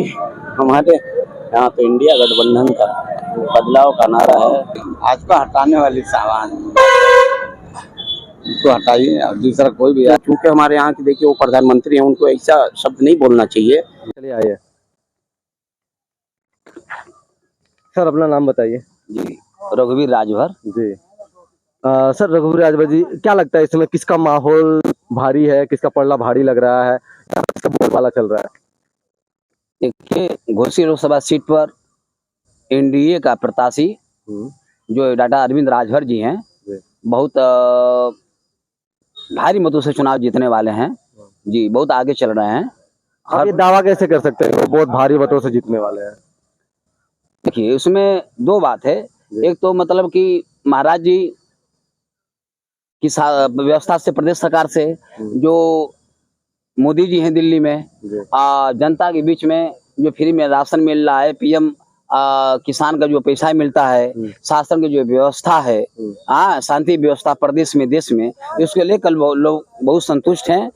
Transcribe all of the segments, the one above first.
वही हमारे यहाँ तो इंडिया गठबंधन का बदलाव का नारा है। भाजपा हटाने वाली सामान उसको हटाइए और दूसरा कोई भी। क्योंकि हमारे यहाँ की देखिए वो प्रधानमंत्री हैं, उनको ऐसा शब्द नहीं बोलना चाहिए। चलिए आइए सर, अपना नाम बताइए। जी, रघुवीर राजभर जी। सर रघुवीर राजभर जी, क्या लगता है इसमें किसका माहौल भारी है, किसका पलड़ा भारी लग रहा है, किसका बोलबाला चल रहा है? देखिए, घोसी लोकसभा सीट पर एनडीए का प्रत्याशी जो डॉक्टर अरविंद राजभर जी हैं, बहुत भारी मतों से चुनाव जीतने वाले हैं जी, बहुत आगे चल रहे हैं। आप ये दावा कैसे कर सकते हैं वो बहुत भारी मतों से जीतने वाले हैं? देखिए, उसमें दो बात है। एक तो मतलब कि महाराज जी की व्यवस्था से, प्रदेश सरकार से जो मोदी जी हैं दिल्ली में, जनता के बीच में जो फ्री में राशन मिल रहा है, पीएम किसान का जो पैसा मिलता है, शासन की जो व्यवस्था है, शांति व्यवस्था प्रदेश में, देश में, इसके लेकर लोग बहुत संतुष्ट हैं।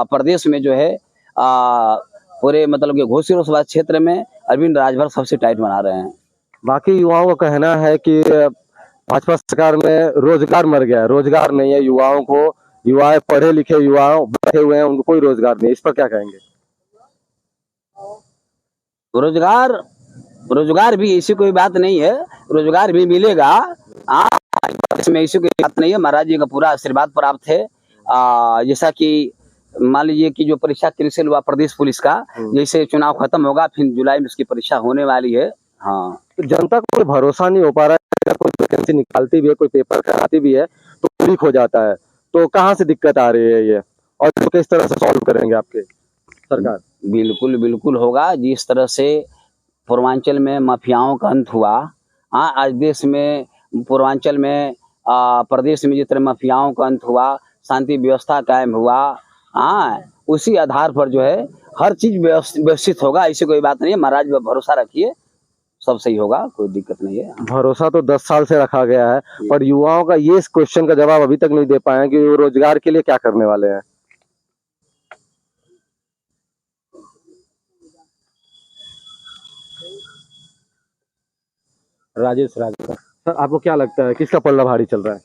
प्रदेश में जो है पूरे मतलब कि घोसी लोकसभा क्षेत्र में अरविंद राजभर सबसे टाइट बना रहे हैं। बाकी युवाओं का कहना है कि भाजपा सरकार में रोजगार मर गया है, रोजगार नहीं है युवाओं को, युवा पढ़े लिखे युवा बैठे हुए हैं, उनको कोई रोजगार नहीं। इस पर क्या कहेंगे? रोजगार भी ऐसी कोई बात नहीं है, रोजगार भी मिलेगा। इसमें ऐसी कोई बात नहीं है, महाराज जी का पूरा आशीर्वाद प्राप्त है। जैसा कि मान लीजिए कि जो परीक्षा कैंसिल हुआ प्रदेश पुलिस का, जैसे चुनाव खत्म होगा फिर जुलाई में उसकी परीक्षा होने वाली है। हाँ, तो जनता को कोई भरोसा नहीं हो पा रहा है, कोई वैकेंसी निकालती भी है, कोई पेपर कराती भी है तो लीक हो जाता है। तो कहाँ से दिक्कत आ रही है ये, और तो किस तरह से सॉल्व करेंगे आपके सरकार? बिल्कुल होगा। जिस तरह से पूर्वांचल में माफियाओं का अंत हुआ, आज देश में, पूर्वांचल में, प्रदेश में जिस तरह माफियाओं का अंत हुआ, शांति व्यवस्था कायम हुआ, उसी आधार पर जो है हर चीज व्यवस्थित होगा। ऐसी कोई बात नहीं है, महाराज पर भरोसा रखिए, सब सही होगा, कोई दिक्कत नहीं है। भरोसा तो 10 साल से रखा गया है, पर युवाओं का ये इस क्वेश्चन का जवाब अभी तक नहीं दे पाए हैं कि वो रोजगार के लिए क्या करने वाले हैं। राजेश राजभर। सर आपको क्या लगता है किसका पल्ला भारी चल रहा है?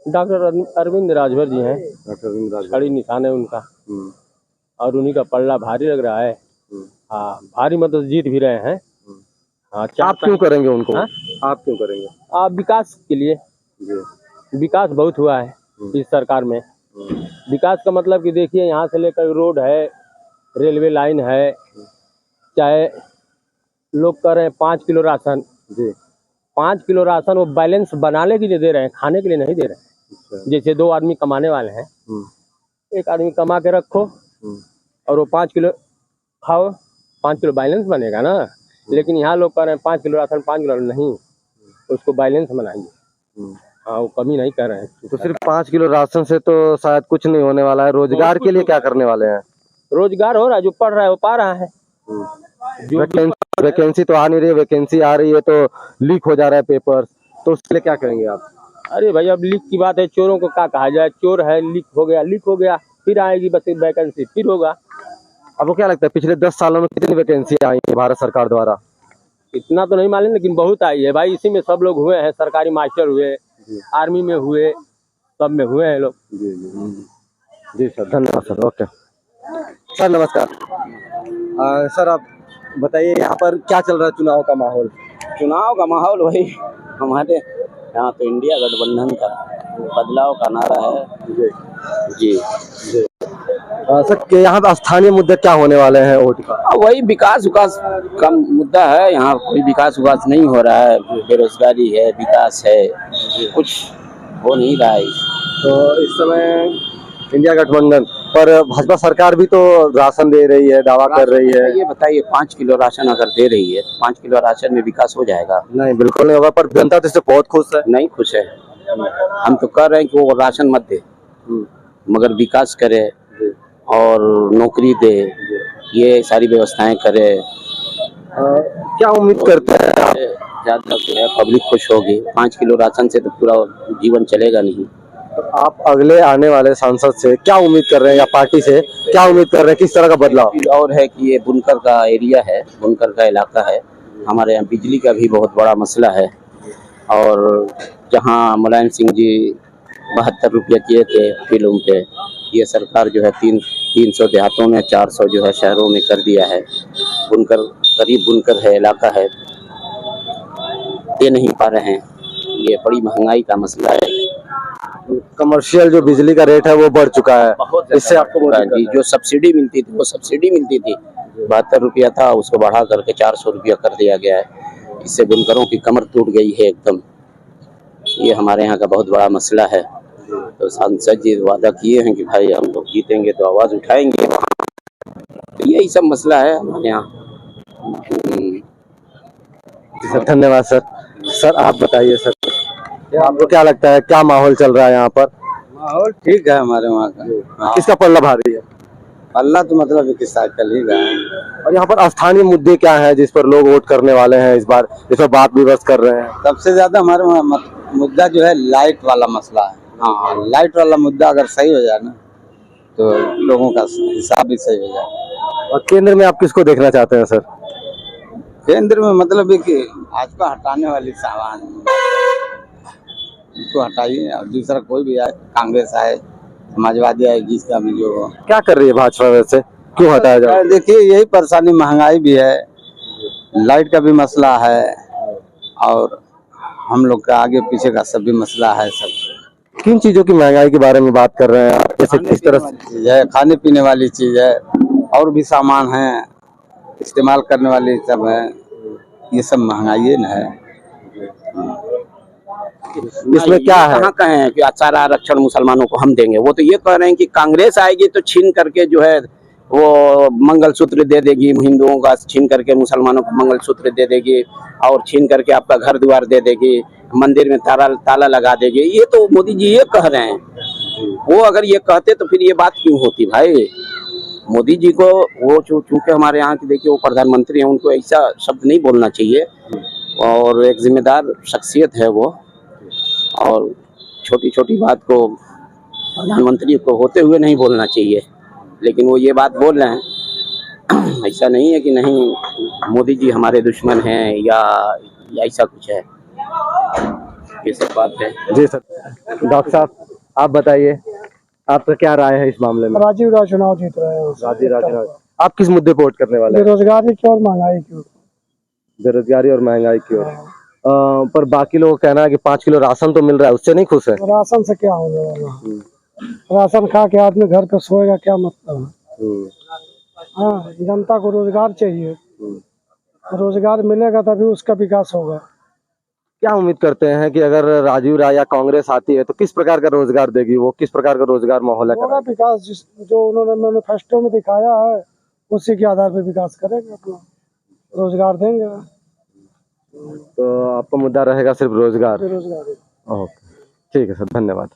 डॉक्टर अरविंद राजभर जी हैं, डॉक्टर अरविंद राजभर, खड़ी निशान है उनका, और उन्हीं का पल्ला भारी लग रहा है। हाँ, भारी मतलब जीत भी रहे हैं। हाँ, आप क्यों करेंगे उनको? आप क्यों करेंगे? विकास के लिए। विकास बहुत हुआ है इस सरकार में। विकास का मतलब कि देखिए, यहाँ से लेकर रोड है, रेलवे लाइन है, चाहे लोग कह रहे हैं 5 किलो राशन, 5 किलो राशन वो बैलेंस बनाने के लिए दे रहे हैं, खाने के लिए नहीं दे रहे हैं। जैसे 2 आदमी कमाने वाले हैं, एक आदमी कमा के रखो और वो 5 किलो खाओ, 5 किलो बैलेंस बनेगा ना। लेकिन यहाँ लोग कह रहे हैं 5 किलो राशन, 5 किलो नहीं, उसको बैलेंस बनाइए। हाँ, वो कमी नहीं कर रहे हैं। तो सिर्फ 5 किलो राशन से तो शायद कुछ नहीं होने वाला है। रोजगार के लिए क्या करने वाले हैं? रोजगार हो रहा है, जो पढ़ रहा है वो पा रहा है। वैकेंसी तो आ नहीं रही, वैकेंसी आ रही है तो लीक हो जा रहा है पेपर, तो उसके लिए क्या करेंगे आप? अरे भाई, अब लीक की बात है, चोरों को क्या कहा जाए, चोर है, लीक हो गया, फिर आएगी बस वैकेंसी, फिर होगा। आपको क्या लगता है पिछले 10 सालों में कितनी वैकेंसी आई है भारत सरकार द्वारा? इतना तो नहीं मालूम, लेकिन बहुत आई है भाई। इसी में सब लोग हुए हैं, सरकारी मास्टर हुए, आर्मी में हुए, सब में हुए हैं लोग। जी सर, धन्यवाद सर। ओके सर, नमस्कार। सर आप बताइए यहाँ पर क्या चल रहा है, चुनाव का माहौल? चुनाव का माहौल वही हमारे यहाँ तो इंडिया गठबंधन का बदलाव का नारा है। जी। सर के यहाँ पे स्थानीय मुद्दे क्या होने वाले हैं वोट का? वही विकास का मुद्दा है। यहाँ कोई विकास नहीं हो रहा है, बेरोजगारी है, विकास है, कुछ हो नहीं रहा है। तो इस समय इंडिया गठबंधन पर भाजपा सरकार भी तो राशन दे रही है, दावा कर रही है। ये बताइए, 5 किलो राशन अगर दे रही है, 5 किलो राशन में विकास हो जाएगा? नहीं, बिल्कुल नहीं होगा। पर जनता तो इससे बहुत खुश है। नहीं खुश है। हम तो कह रहे हैं कि वो राशन मत दे, मगर विकास करे और नौकरी दे, ये सारी व्यवस्थाएं करे। क्या उम्मीद करते हैं आप? ज्यादा पब्लिक खुश होगी। 5 किलो राशन से तो पूरा जीवन चलेगा नहीं। तो आप अगले आने वाले सांसद से क्या उम्मीद कर रहे हैं या पार्टी से क्या उम्मीद कर रहे हैं, किस तरह का बदलाव? और है कि ये बुनकर का एरिया है, बुनकर का इलाका है। हमारे यहाँ बिजली का भी बहुत बड़ा मसला है। और जहाँ मुलायम सिंह जी 72 रुपये किए थे फिल्म पे, ये सरकार जो है 300 देहातों में 400 जो है शहरों में कर दिया है। बुनकर गरीब बुनकर है, इलाका है, दे नहीं पा रहे हैं। ये बड़ी महंगाई का मसला है। कमर्शियल जो बिजली का रेट है वो बढ़ चुका है, बहुत इससे आपको बहुत दिक्कत जी, है। जो सब्सिडी मिलती थी वो सब्सिडी मिलती थी 72 रुपया था, उसको बढ़ा करके 400 रुपया कर दिया गया है। इससे बुनकरों की कमर टूट गई है एकदम। ये हमारे यहाँ का बहुत बड़ा मसला है। तो सांसद जी वादा किए हैं कि भाई हम लोग जीतेंगे तो आवाज उठाएंगे। तो यही सब मसला है हमारे यहाँ। सर धन्यवाद सर। सर आप बताइए सर, आपको क्या लगता है क्या माहौल चल रहा है यहाँ पर? माहौल ठीक है हमारे वहाँ का। किसका पल्ला भारी है? अल्लाह तो मतलब कि साइकिल ही रहा है। और यहाँ पर स्थानीय मुद्दे क्या हैं जिस पर लोग वोट करने वाले हैं इस बार, जिस पर बात विमर्श कर रहे हैं? सबसे ज्यादा हमारे वहाँ मुद्दा जो है लाइट वाला मसला है। हाँ, लाइट वाला मुद्दा अगर सही हो जाए ना तो लोगों का हिसाब भी सही हो जाए। और केंद्र में आप किसको देखना चाहते हैं सर? केंद्र में मतलब है कि भाजपा हटाने वाली सामान उसको हटाइए और दूसरा कोई भी आए, कांग्रेस आए, समाजवादी आए, जिसका भी जो हो। क्या कर रही है भाजपा वैसे, क्यों हटाया जाए? देखिए यही परेशानी, महंगाई भी है, लाइट का भी मसला है और हम लोग का आगे पीछे का सब भी मसला है। सब किन चीजों की महंगाई के बारे में बात कर रहे हैं आप? जैसे किस तरह से? चीज है, खाने पीने वाली चीज है, और भी सामान है, इस्तेमाल करने वाली सब है, ये सब महंगाई न है। इसमें क्या है? कहाँ कहे हैं कि सारा आरक्षण मुसलमानों को हम देंगे। वो तो ये कह रहे हैं कि कांग्रेस आएगी तो छीन करके जो है वो मंगलसूत्र दे देगी, हिंदुओं का छीन करके मुसलमानों को मंगलसूत्र दे देगी और छीन करके आपका घर द्वार दे देगी, मंदिर में ताला लगा देगी। ये तो मोदी जी ये कह रहे हैं। वो अगर ये कहते तो फिर ये बात क्यों होती भाई? मोदी जी को वो चूंकि हमारे यहाँ की देखिए वो प्रधानमंत्री हैं, उनको ऐसा शब्द नहीं बोलना चाहिए और एक जिम्मेदार शख्सियत है वो। और छोटी छोटी बात को प्रधानमंत्री को होते हुए नहीं बोलना चाहिए, लेकिन वो ये बात बोल रहे हैं। ऐसा नहीं है कि नहीं मोदी जी हमारे दुश्मन हैं या ऐसा कुछ है, ये सब बात है। जी सर। डॉक्टर साहब आप बताइए, आपका क्या राय है इस मामले में? राजीव राज चुनाव जीत रहे हैं। राजीव राज, आप किस मुद्दे पे वोट करने वाले हैं? बेरोजगारी की और महंगाई की। बेरोजगारी और महंगाई की ओर। पर बाकी लोगों का कहना है कि 5 किलो राशन तो मिल रहा है, उससे नहीं खुश है? राशन से क्या होने वाला? राशन खा के आदमी घर पे सोएगा, क्या मतलब है? हाँ, जनता को रोजगार चाहिए, रोजगार मिलेगा तभी उसका विकास होगा। क्या उम्मीद करते हैं कि अगर राजीव राय या कांग्रेस आती है तो किस प्रकार का रोजगार देगी, वो किस प्रकार का रोजगार माहौल है? होगा विकास, जो उन्होंने मैनिफेस्टो में दिखाया है उसी के आधार पर विकास करेंगे, अपना रोजगार देंगे। तो आपका मुद्दा रहेगा सिर्फ रोजगार? बेरोजगारी। ओके, ठीक है सर, धन्यवाद।